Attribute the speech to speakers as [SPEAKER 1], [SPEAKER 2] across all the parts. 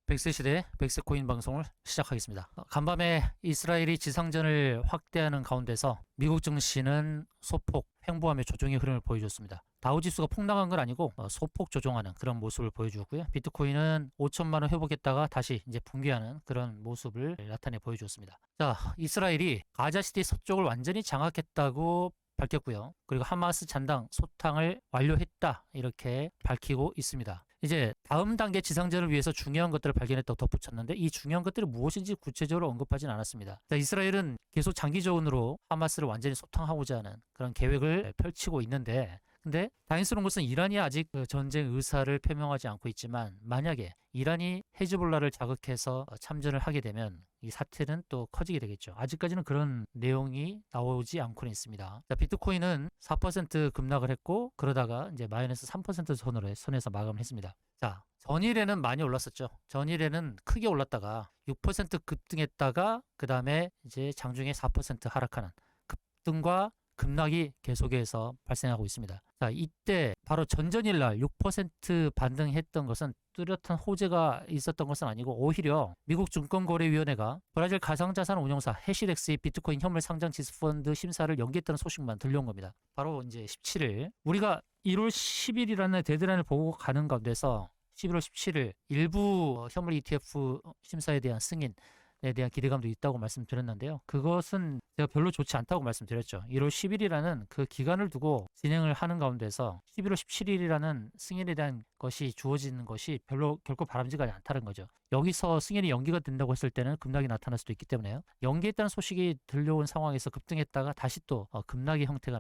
[SPEAKER 1] 백세 시대 백세 코인 방송을 시작하겠습니다. 간밤에 이스라엘이 지상전을 확대하는 가운데서 미국 증시는 소폭 횡보하며 조정의 흐름을 보여줬습니다. 다우지수가 폭락한 건 아니고 소폭 조정하는 그런 모습을 보여주었고요. 비트코인은 5천만 원 회복했다가 다시 이제 붕괴하는 그런 모습을 나타내 보여주었습니다. 자, 이스라엘이 가자시티 서쪽을 완전히 장악했다고 밝혔고요. 그리고 하마스 잔당 소탕을 완료했다 이렇게 밝히고 있습니다. 이제 다음 단계 지상전을 위해서 중요한 것들을 발견했다고 덧붙였는데 이 중요한 것들이 무엇인지 구체적으로 언급하진 않았습니다. 자, 이스라엘은 계속 장기적으로 하마스를 완전히 소탕하고자 하는 그런 계획을 펼치고 있는데 근데 다행스러운 것은 이란이 아직 전쟁 의사를 표명하지 않고 있지만 만약에 이란이 헤즈볼라를 자극해서 참전을 하게 되면 이 사태는 또 커지게 되겠죠. 아직까지는 그런 내용이 나오지 않고는 있습니다. 자, 비트코인은 4% 급락을 했고 그러다가 이제 마이너스 3% 선에서 마감을 했습니다. 자, 전일에는 많이 올랐었죠. 전일에는 크게 올랐다가 6% 급등했다가 그 다음에 이제 장중에 4% 하락하는 급등과 급락이 계속해서 발생하고 있습니다. 자, 이때 바로 전전일 날 6% 반등했던 것은 뚜렷한 호재가 있었던 것은 아니고 오히려 미국 증권거래위원회가 브라질 가상자산 운용사 해시덱스의 비트코인 현물 상장 지수펀드 심사를 연기했다는 소식만 들려온 겁니다. 바로 이제 17일 우리가 1월 10일이라는 데드라인을 보고 가는 가운데서 11월 17일 일부 현물 ETF 심사에 대한 승인에 대한 기대감도 있다고 말씀드렸는데요. 그것은 제가 별로 좋지 않다고 말씀드렸죠. 1월 10일이라는 그 기간을 두고 진행을 하는 가운데서 11월 17일이라는 승인에 대한 것이 주어지는 것이 결코 바람직하지 않다는 거죠. 여기서 승인이 연기가 된다고 했을 때는 급락이 나타날 수도 있기 때문에요. 연기했다는 소식이 들려온 상황에서 급등했다가 다시 또 급락의 형태가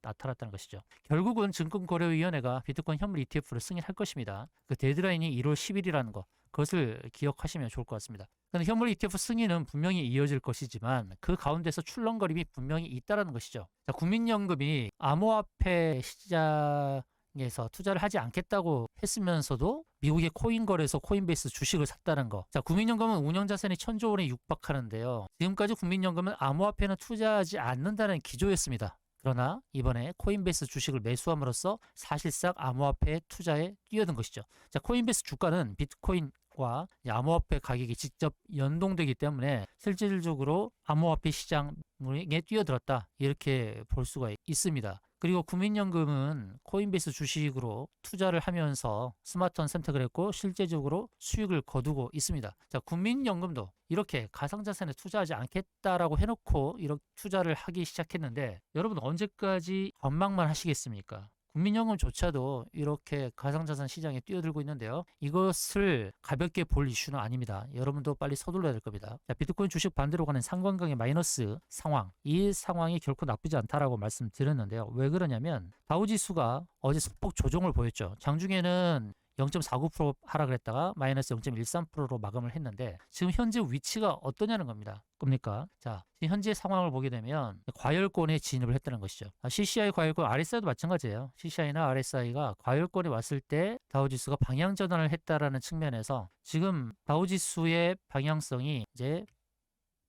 [SPEAKER 1] 나타났다는 것이죠. 결국은 증권거래위원회가 비트코인 현물 ETF를 승인할 것입니다. 그 데드라인이 1월 10일이라는 거 그것을 기억하시면 좋을 것 같습니다. 근데 현물 ETF 승인은 분명히 이어질 것이지만 그 가운데서 출렁거림이 분명히 있다는 것이죠. 자, 국민연금이 암호화폐 시장에서 투자를 하지 않겠다고 했으면서도 미국의 코인 거래소 코인베이스 주식을 샀다는 거. 자, 국민연금은 운영자산이 1,000조 원에 육박하는데요. 지금까지 국민연금은 암호화폐는 투자하지 않는다는 기조였습니다. 그러나 이번에 코인베이스 주식을 매수함으로써 사실상 암호화폐 투자에 뛰어든 것이죠. 자, 코인베이스 주가는 비트코인과 암호화폐 가격이 직접 연동되기 때문에 실질적으로 암호화폐 시장에 뛰어들었다 이렇게 볼 수가 있습니다. 그리고 국민연금은 코인베이스 주식으로 투자를 하면서 스마트한 선택을 했고 실제적으로 수익을 거두고 있습니다. 자, 국민연금도 이렇게 가상자산에 투자하지 않겠다라고 해놓고 이렇게 투자를 하기 시작했는데 여러분 언제까지 전망만 하시겠습니까? 국민연금조차도 이렇게 가상자산 시장에 뛰어들고 있는데요. 이것을 가볍게 볼 이슈는 아닙니다. 여러분도 빨리 서둘러야 될 겁니다. 자, 비트코인 주식 반대로 가는 상관관계 마이너스 상황. 이 상황이 결코 나쁘지 않다라고 말씀드렸는데요. 왜 그러냐면 다우지수가 어제 소폭 조정을 보였죠. 장중에는 0.49% 하락을 했다가 마이너스 0.13%로 마감을 했는데 지금 현재 위치가 어떠냐는 겁니까? 자, 지금 현재 상황을 보게 되면 과열권에 진입을 했다는 것이죠. CCI 과열권, RSI도 마찬가지예요. CCI나 RSI가 과열권에 왔을 때 다우지수가 방향 전환을 했다라는 측면에서 지금 다우지수의 방향성이 이제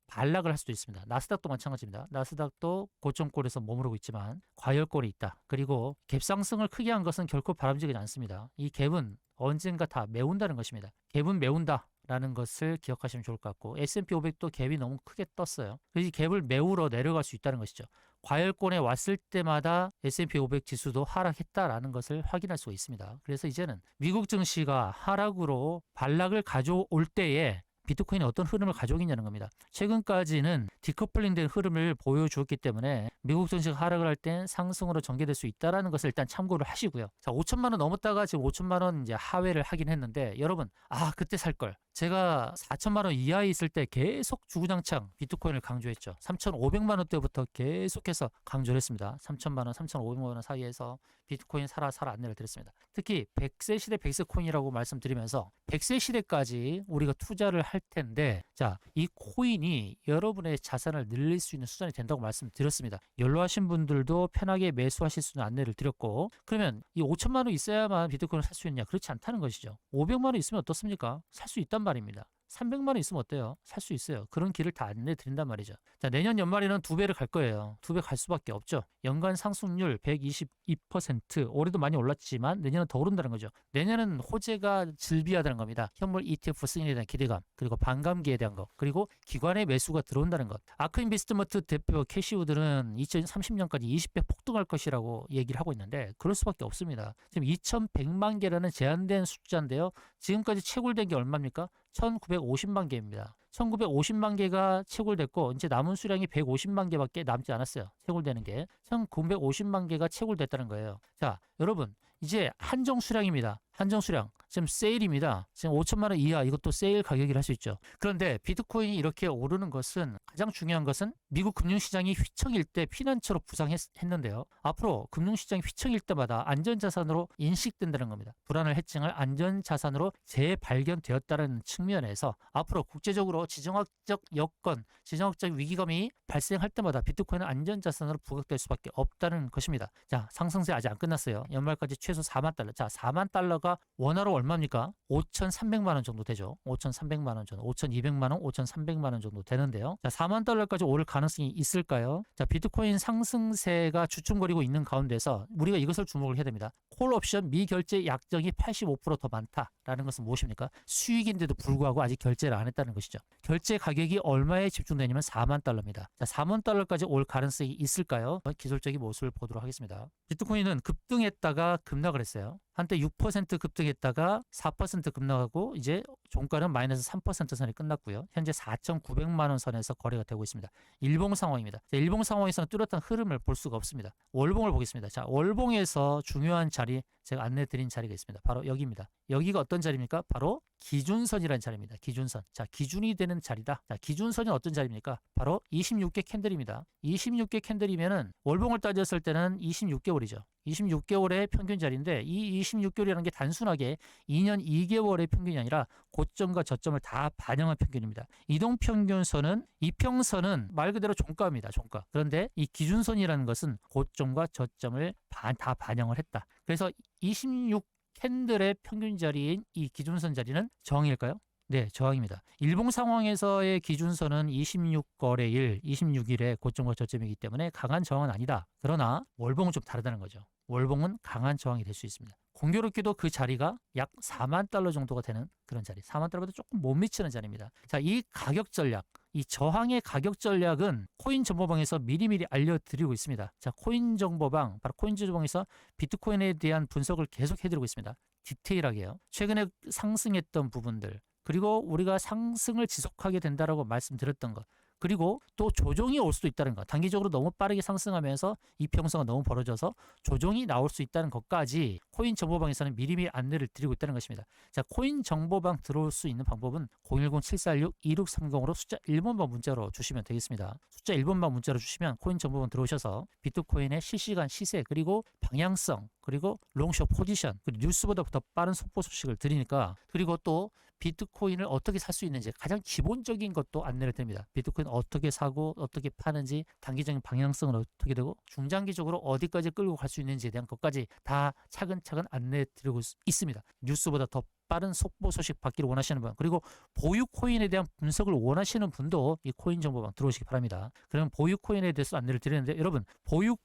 [SPEAKER 1] 반락을 할 수도 있습니다. 나스닥도 마찬가지입니다. 나스닥도 고점권에서 머무르고 있지만 과열권에 있다. 그리고 갭 상승을 크게 한 것은 결코 바람직하지 않습니다. 이 갭은 언젠가 다 메운다는 것입니다. 갭은 메운다라는 것을 기억하시면 좋을 것 같고 S&P 500도 갭이 너무 크게 떴어요. 그래서 이 갭을 메우러 내려갈 수 있다는 것이죠. 과열권에 왔을 때마다 S&P 500 지수도 하락했다라는 것을 확인할 수가 있습니다. 그래서 이제는 미국 증시가 하락으로 반락을 가져올 때에 비트코인이 어떤 흐름을 가져오겠냐는 겁니다. 최근까지는 디커플링된 흐름을 보여주었기 때문에 미국 증시가 하락을 할 땐 상승으로 전개될 수 있다는 것을 일단 참고를 하시고요. 자, 5천만 원 넘었다가 지금 5천만 원 이제 하회를 하긴 했는데 여러분, 그때 살 걸. 제가 4천만 원 이하에 있을 때 계속 주구장창 비트코인을 강조했죠. 3,500만 원대부터 계속해서 강조를 했습니다. 3천만 원, 3,500만 원 사이에서 비트코인 사라 안내를 드렸습니다. 특히 100세 시대 100세 코인이라고 말씀드리면서 100세 시대까지 우리가 투자를 할 텐데 자, 이 코인이 여러분의 자산을 늘릴 수 있는 수단이 된다고 말씀드렸습니다. 연로하신 분들도 편하게 매수하실 수 있는 안내를 드렸고 그러면 이 5천만 원 있어야만 비트코인을 살 수 있느냐? 그렇지 않다는 것이죠. 500만 원 있으면 어떻습니까? 살 수 있단 말입니다. 300만 원 있으면 어때요? 살 수 있어요. 그런 길을 다 안내 드린단 말이죠. 자, 내년 연말에는 2배를 갈 거예요. 2배 갈 수밖에 없죠. 연간 상승률 122%. 올해도 많이 올랐지만 내년은 더 오른다는 거죠. 내년은 호재가 즐비하다는 겁니다. 현물 ETF 승인에 대한 기대감, 그리고 반감기에 대한 것, 그리고 기관의 매수가 들어온다는 것. 아크인베스트먼트 대표 캐시우드는 2030년까지 20배 폭등할 것이라고 얘기를 하고 있는데 그럴 수밖에 없습니다. 지금 2100만 개라는 제한된 숫자인데요. 지금까지 채굴된 게 얼마입니까? 1950만 개입니다. 1950만 개가 채굴됐고 이제 남은 수량이 150만 개밖에 남지 않았어요. 채굴되는 게 1950만 개가 채굴됐다는 거예요. 자, 여러분 이제 한정 수량입니다. 한정 수량. 지금 세일입니다. 지금 5천만 원 이하 이것도 세일 가격이라 할 수 있죠. 그런데 비트코인이 이렇게 오르는 것은 가장 중요한 것은 미국 금융시장이 휘청일 때 피난처로 부상했는데요. 앞으로 금융시장이 휘청일 때마다 안전자산으로 인식된다는 겁니다. 불안을 해칭할 안전자산으로 재발견되었다는 측면에서 앞으로 국제적으로 지정학적 여건, 지정학적 위기감이 발생할 때마다 비트코인은 안전자산으로 부각될 수밖에 없다는 것입니다. 자, 상승세 아직 안 끝났어요. 연말까지 최소 4만 달러. 자, 4만 달러가 원화로 얼마입니까? 5,300만 원 정도 되죠. 5,300만 원 정도. 5,200만 원, 5,300만 원 정도 되는데요. 자, 4만 달러까지 오를 가능성이 있을까요? 자, 비트코인 상승세가 주춤거리고 있는 가운데서 우리가 이것을 주목을 해야 됩니다. 콜옵션 미결제 약정이 85% 더 많다라는 것은 무엇입니까? 수익인데도 불구하고 아직 결제를 안 했다는 것이죠. 결제 가격이 얼마에 집중되냐면 4만 달러입니다. 자, 4만 달러까지 올 가능성이 있을까요? 기술적인 모습을 보도록 하겠습니다. 비트코인은 급등했다가 급락을 했어요. 한때 6% 급등했다가 4% 급락하고 이제 종가는 마이너스 3% 선이 끝났고요. 현재 4,900만 원 선에서 거래가 되고 있습니다. 일봉 상황입니다. 자, 일봉 상황에서는 뚜렷한 흐름을 볼 수가 없습니다. 월봉을 보겠습니다. 자, 월봉에서 중요한 자리 제가 안내 드린 자리가 있습니다. 바로 여기입니다. 여기가 어떤 자리입니까? 바로 기준선이라는 자리입니다. 기준선. 자, 기준이 되는 자리다. 자, 기준선이 어떤 자리입니까? 바로 26개 캔들입니다. 26개 캔들이면은 월봉을 따졌을 때는 26개월이죠. 26개월의 평균 자리인데 이 26개월이라는 게 단순하게 2년 2개월의 평균이 아니라 고점과 저점을 다 반영한 평균입니다. 이동평균선은 이평선은 말 그대로 종가입니다. 종가. 그런데 이 기준선이라는 것은 고점과 저점을 다 반영을 했다. 그래서 26 캔들의 평균 자리인 이 기준선 자리는 저항일까요? 네, 저항입니다. 일봉 상황에서의 기준선은 26거래일, 26일의 고점과 저점이기 때문에 강한 저항은 아니다. 그러나 월봉은 좀 다르다는 거죠. 월봉은 강한 저항이 될 수 있습니다. 공교롭게도 그 자리가 약 4만 달러 정도가 되는 그런 자리. 4만 달러보다 조금 못 미치는 자리입니다. 자, 이 가격 전략, 이 저항의 가격 전략은 코인 정보방에서 미리미리 알려드리고 있습니다. 자, 코인 정보방, 바로 코인 정보방에서 비트코인에 대한 분석을 계속 해드리고 있습니다. 디테일하게요. 최근에 상승했던 부분들, 그리고 우리가 상승을 지속하게 된다라고 말씀드렸던 것, 그리고 또 조정이 올 수도 있다는 것. 단기적으로 너무 빠르게 상승하면서 이평선가 너무 벌어져서 조정이 나올 수 있다는 것까지 코인 정보방에서는 미리미리 안내를 드리고 있다는 것입니다. 자, 코인 정보방 들어올 수 있는 방법은 010-746-2630으로 숫자 1번만 문자로 주시면 되겠습니다. 숫자 1번만 문자로 주시면 코인 정보방 들어오셔서 비트코인의 실시간 시세, 그리고 방향성, 그리고 롱숏 포지션, 그리고 뉴스보다 더 빠른 속보 소식을 드리니까, 그리고 또 비트코인을 어떻게 살 수 있는지 가장 기본적인 것도 안내를 드립니다. 비트코인 어떻게 사고 어떻게 파는지, 단기적인 방향성은 어떻게 되고 중장기적으로 어디까지 끌고 갈 수 있는지에 대한 것까지 다 차근차근 안내 드리고 있습니다. 뉴스보다 더 빠른 속보 소식 받기를 원하시는 분, 그리고 보유 코인에 대한 분석을 원하시는 분도 이 코인 정보방 들어오시기 바랍니다. 그러면 보유 코인에 대해서 안내를 드리는데, 여러분 보유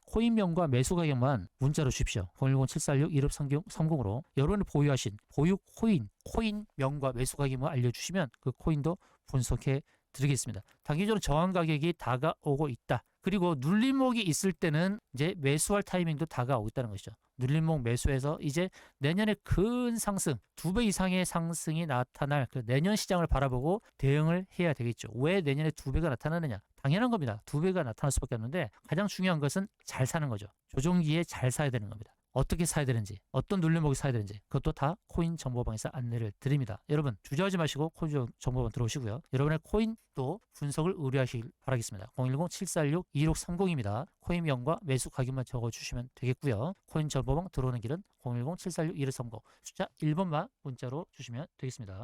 [SPEAKER 1] 코인명과 매수 가격만 문자로 주십시오. 010-746-2630으로 여러분이 보유하신 보유 코인명과 매수 가격만 알려주시면 그 코인도 분석해 드리겠습니다. 단기적으로 저항 가격이 다가오고 있다. 그리고 눌림목이 있을 때는 이제 매수할 타이밍도 다가오고 있다는 것이죠. 눌림목 매수해서 이제 내년에 큰 상승, 2배 이상의 상승이 나타날 그 내년 시장을 바라보고 대응을 해야 되겠죠. 왜 내년에 2배가 나타나느냐? 당연한 겁니다. 2배가 나타날 수밖에 없는데 가장 중요한 것은 잘 사는 거죠. 조종기에 잘 사야 되는 겁니다. 어떻게 사야 되는지, 어떤 눌림목이 사야 되는지, 그것도 다 코인 정보방에서 안내를 드립니다. 여러분 주저하지 마시고 코인 정보방 들어오시고요. 여러분의 코인도 분석을 의뢰하시길 바라겠습니다. 010-746-2630입니다. 코인명과 매수 가격만 적어주시면 되겠고요. 코인 정보방 들어오는 길은 010-746-2630 숫자 1번만 문자로 주시면 되겠습니다.